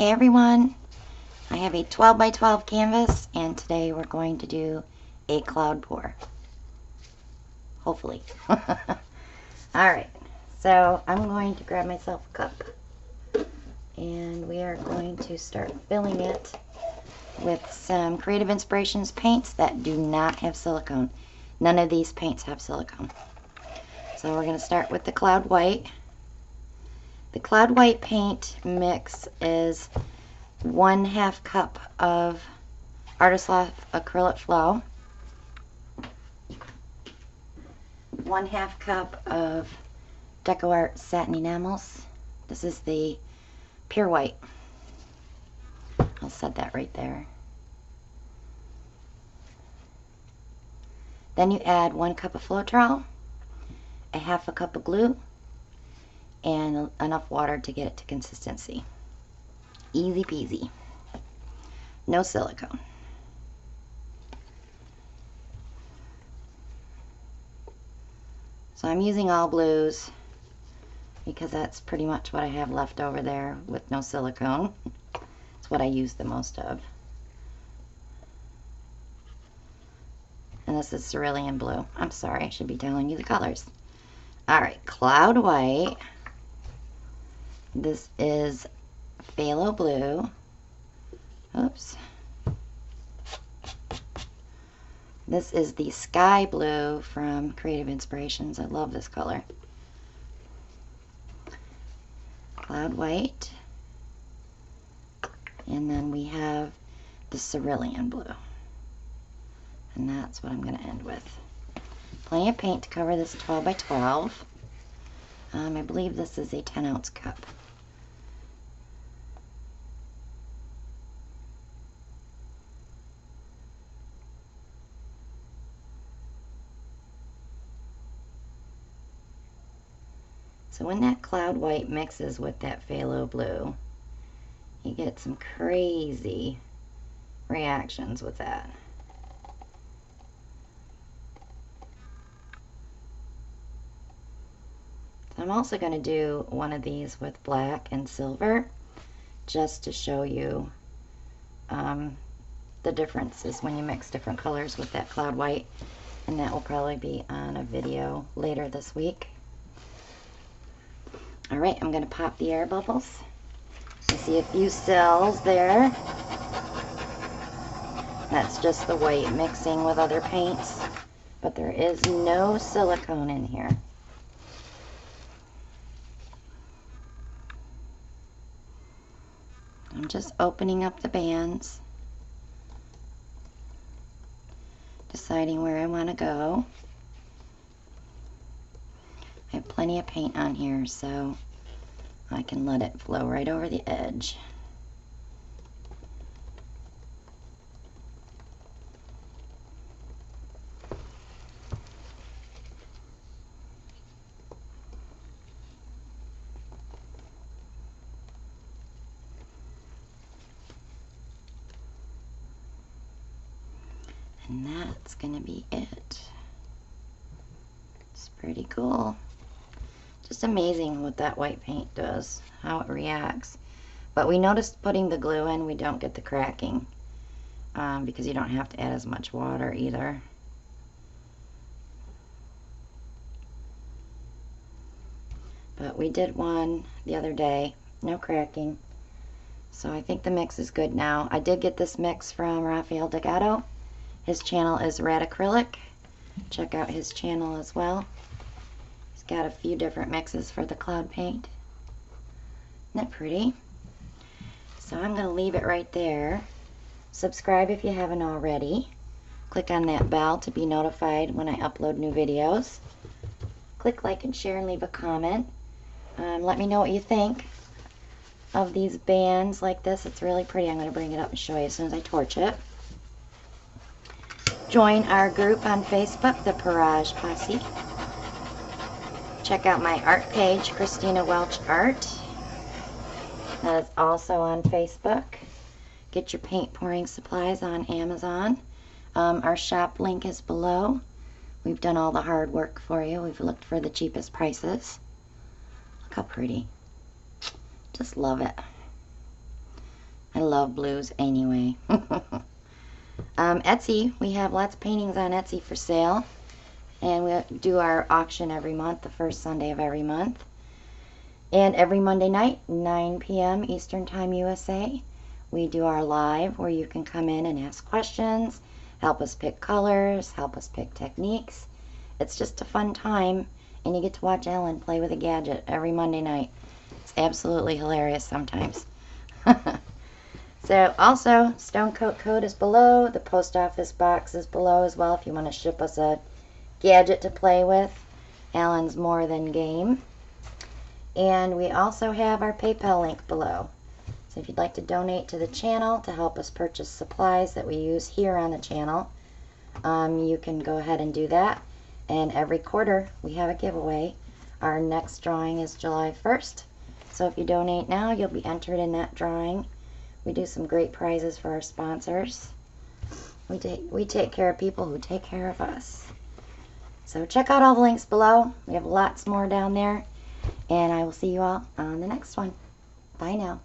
Hey everyone, I have a 12 by 12 canvas and today we're going to do a cloud pour. Hopefully. Alright, so I'm going to grab myself a cup and we are going to start filling it with some Creative Inspirations paints that do not have silicone. None of these paints have silicone. So we're going to start with the cloud white. The cloud white paint mix is 1/2 cup of Artist Loft Acrylic Flow, 1/2 cup of Deco Art Satin Enamels. This is the pure white. I'll set that right there. Then you add 1 cup of Floetrol, 1/2 cup of glue, and enough water to get it to consistency. Easy peasy. No silicone. So I'm using all blues because that's pretty much what I have left over there with no silicone. It's what I use the most of. And this is cerulean blue. I'm sorry, I should be telling you the colors. Alright, cloud white. This is phthalo blue. Oops. This is the sky blue from Creative Inspirations. I love this color. Cloud white. And then we have the cerulean blue. And that's what I'm going to end with. Plenty of paint to cover this 12 by 12. I believe this is a 10-ounce cup. So when that cloud white mixes with that phthalo blue, you get some crazy reactions with that. So I'm also going to do one of these with black and silver just to show you the differences when you mix different colors with that cloud white, and that will probably be on a video later this week. Alright, I'm going to pop the air bubbles. I see a few cells there. That's just the white mixing with other paints, but there is no silicone in here. I'm just opening up the bands, deciding where I want to go. I have plenty of paint on here, so I can let it flow right over the edge. And that's going to be it. It's pretty cool. Just amazing what that white paint does, how it reacts. But we noticed putting the glue in, we don't get the cracking because you don't have to add as much water either. But we did one the other day, no cracking. So I think the mix is good now. I did get this mix from Rafael Delgado. His channel is Rad Acrylic. Check out his channel as well. He's got a few different mixes for the cloud paint. Isn't that pretty? So I'm going to leave it right there. Subscribe if you haven't already. Click on that bell to be notified when I upload new videos. Click like and share and leave a comment. Let me know what you think of these bands like this. It's really pretty. I'm going to bring it up and show you as soon as I torch it. Join our group on Facebook, the Parage Posse. Check out my art page, Christina Welch Art. That is also on Facebook. Get your paint pouring supplies on Amazon. Our shop link is below. We've done all the hard work for you. We've looked for the cheapest prices. Look how pretty. Just love it. I love blues anyway. Etsy, we have lots of paintings on Etsy for sale. And we do our auction every month, the first Sunday of every month. And every Monday night, 9 p.m. Eastern Time USA, we do our live where you can come in and ask questions, help us pick colors, help us pick techniques. It's just a fun time, and you get to watch Ellen play with a gadget every Monday night. It's absolutely hilarious sometimes. So also, Stone Coat code is below. The post office box is below as well if you want to ship us a gadget to play with. Alan's more than game. And we also have our PayPal link below. So if you'd like to donate to the channel to help us purchase supplies that we use here on the channel, you can go ahead and do that. And every quarter we have a giveaway. Our next drawing is July 1st. So if you donate now, you'll be entered in that drawing. We do some great prizes for our sponsors. We take care of people who take care of us. So check out all the links below. We have lots more down there. And I will see you all on the next one. Bye now.